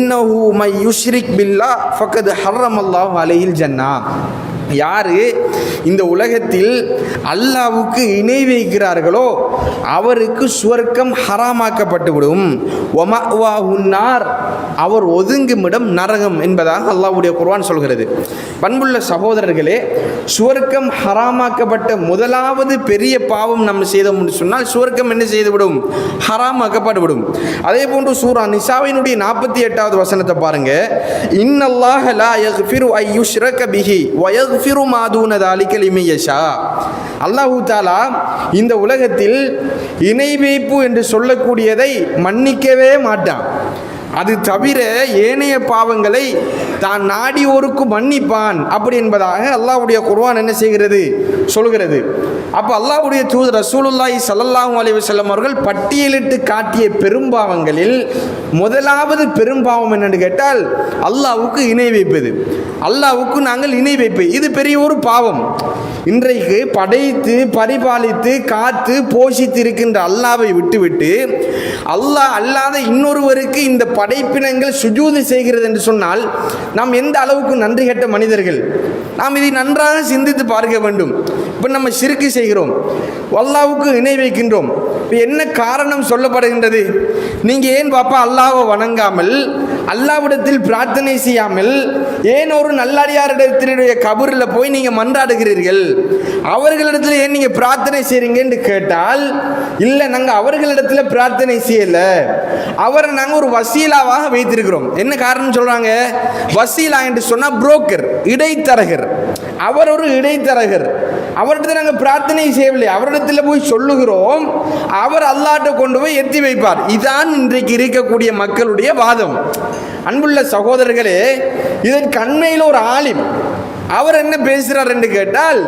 இன்னஹு மை யுஷ்ரிக் பில்லா ஃபக்கத் ஹர்ரமல்லாஹு அலைஹில் ஜன்னா. யாரு இந்த உலகத்தில் அல்லாஹ்வுக்கு இணை வைக்கிறார்களோ அவருக்கு சுவர்க்கம் ஹராமாக்கப்பட்டுவிடும். வமஅவாஹுன்னார், அவர் ஒதுங்குமிடம் நரகம் என்பதாக அல்லாஹ்வுடைய குர்ஆன் சொல்கிறது. பண்புள்ள சகோதரர்களே, சுவர்க்கம் ஹராமாக்கப்பட்ட முதலாவது பெரிய பாவம் நம்ம செய்தோம் என்று சொன்னால் சுவர்க்கம் என்ன செய்துவிடும்? ஹராமாக்கப்பட்டுவிடும். அதே போன்று சூரா நிசாவினுடைய 48வது வசனத்தை பாருங்க. இன்னல்லாஹ லா யக்ஃபிரு ஐ யுஷ்ரக பிஹி வ யக்ஃபிரு மா தூன தாலிக லிமன் யஷா. அல்லாஹ் தஆலா இந்த உலகத்தில் இணை வைப்பு என்று சொல்லக்கூடியதை மன்னிக்கவே மாட்டான். அது தவிர ஏனைய பாவங்களை தான் நாடியோருக்கு மன்னிப்பான் அப்படி என்பதாக அல்லாஹ்வுடைய குர்ஆன் என்ன செய்கிறது? சொல்கிறது. அப்போ அல்லாஹ்வுடைய தூதர் ரசூலுல்லாஹி ஸல்லல்லாஹு அலைஹி வஸல்லம் அவர்கள் பட்டியலிட்டு காட்டிய பெரும்பாவங்களில் முதலாவது பெரும்பாவம் என்னன்னு கேட்டால் அல்லாஹ்வுக்கு இணை வைப்பது. அல்லாஹ்வுக்கு நாங்கள் இணை வைப்பு, இது பெரிய ஒரு பாவம். இன்றைக்கு படைத்து பரிபாலித்து காத்து போஷித்து இருக்கின்ற அல்லாஹ்வை விட்டுவிட்டு அல்லாஹ் அல்லாத இன்னொருவருக்கு இந்த படைப்பினங்கள் சுஜூது செய்கிறது என்று சொன்னால் நாம் எந்த அளவுக்கு நன்றி கெட்ட மனிதர்கள். நாம் இதை நன்றாக சிந்தித்து பார்க்க வேண்டும். இப்போ நம்ம ஷிர்க் செய்கிறோம், அல்லாஹ்வுக்கு இணை வைக்கின்றோம். இப்போ என்ன காரணம் சொல்லப்படுகின்றது? நீங்கள் ஏன் பாப்பா அல்லாஹ்வை வணங்காமல் அல்லாஹ்விடத்தில் பிரார்த்தனை செய்யாமல் ஏன் ஒரு நல்லடியாரிடத்தினுடைய கபரில் போய் நீங்கள் மன்றாடுகிறீர்கள்? அவர்களிடத்தில் ஏன் நீங்கள் பிரார்த்தனை செய்கிறீங்கன்னு கேட்டால், இல்லை நாங்கள் அவர்களிடத்தில் பிரார்த்தனை செய்யலை, அவரை நாங்கள் ஒரு வசீலாவாக வைத்திருக்கிறோம். என்ன காரணம் சொல்கிறாங்க? வசீலா என்று சொன்னால் புரோக்கர், இடைத்தரகர். அவர் ஒரு இடைத்தரகர். அவரிடத்தில் நாங்கள் பிரார்த்தனை செய்யவில்லை, அவரிடத்தில் போய் சொல்லுகிறோம், அவர் அல்லாஹ்ட்ட கொண்டு போய் எத்தி வைப்பார். இதான் இன்றைக்கு இருக்கக்கூடிய மக்களுடைய வாதம். அன்புள்ள சகோதரர்களே, இதற்கு அண்மையில் ஒரு ஆலிம் அவர் என்ன பேசுகிறார் என்று கேட்டால்,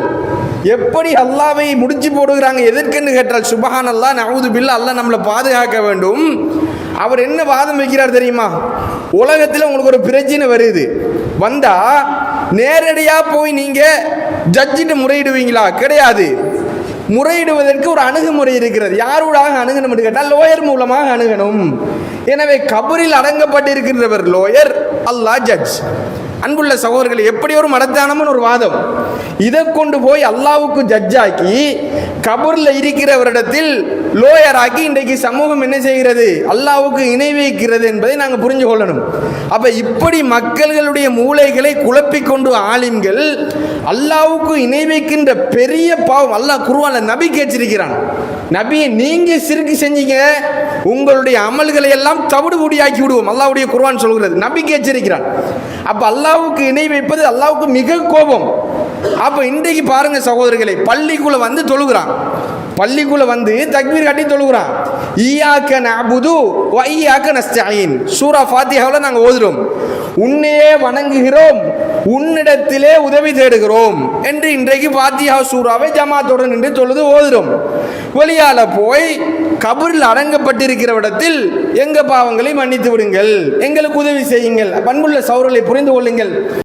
எப்படி அல்லாஹ்வை முடிச்சு போடுகிறாங்க எதற்கென்று கேட்டால், சுப்ஹானல்லாஹ் நஊது பில்லாஹ், அல்லாஹ் நம்மளை பாதுகாக்க வேண்டும். அவர் என்ன வாதம் வைக்கிறார் தெரியுமா? உலகத்தில் உங்களுக்கு ஒரு பிரச்சனை வருது, வந்தா நேரடியாக போய் நீங்கள் ஜட்ஜிட்டு முறையிடுவீங்களா? கிடையாது. முறையிடுவதற்கு ஒரு அணுகுமுறை இருக்கிறது. யாரோடாக அணுகணும் என்று கேட்டால் லோயர் மூலமாக அணுகணும். எனவே கபரில் அடங்கப்பட்டிருக்கின்றவர் லோயர், அல்லாஹ் ஜட்ஜ். அன்புள்ள சகோதரர்கள், எப்படி ஒரு மடத்தானமான ஒரு வாதம். இதை கொண்டு போய் அல்லாஹ்வுக்கு ஜட்ஜாக்கி கபூரில் இருக்கிறவரிடத்தில் லோயராக்கி இன்றைக்கு சமூகம் என்ன செய்கிறது? அல்லாஹ்வுக்கு இணை வைக்கிறது என்பதை நாங்கள் புரிஞ்சு கொள்ளணும். அப்போ இப்படி மக்களுடைய மூளைகளை குழப்பிக்கொண்டு ஆலிம்கள் அல்லாஹ்வுக்கு இணை வைக்கின்ற பெரிய பாவம் அல்லாஹ் குர்ஆன்ல நபி கேட்டிருக்கிறான். நபியை நீங்கள் சிறுக்கு செஞ்சீங்க, உங்களுடைய அமல்களை எல்லாம் தவிடுபொடியாக்கி விடுவோம், அல்லாஹ்வுடைய குர்ஆன் சொல்கிறது. நபி கேட்டிருக்கிறான். அப்போ அல்லாஹ்வுக்கு இணை வைப்பது அல்லாஹ்வுக்கு மிக கோபம். அப்போ இன்றைக்கு பாருங்க சகோதரர்களே, பள்ளிக்குள்ள வந்து தொழுகிறான், பள்ளிக்குள்ள வந்து தக்பீர் கட்டி தொழுகிறான். ஈயாக்க நஅபுது வ ஈயாக்க நஸ்தஈன் சூரா ஃபாத்திஹாவில் நாங்கள் ஓதுறோம். உன்னையே வணங்குகிறோம், உன்னிடத்திலே உதவி தேடுகிறோம் என்று இன்றைக்கு ஃபாத்திஹா சூராவை ஜமாத்தோடு நின்று தொழுது ஓதுறோம். வெளியால போய் கபரில் அடங்கப்பட்டிருக்கிற இடத்தில் எங்க பாவங்களை மன்னித்து விடுங்கள், எங்களுக்கு உதவி செய்யுங்கள். பண்புள்ள சகோதரர்களை புரிந்து கொள்ளுங்கள்.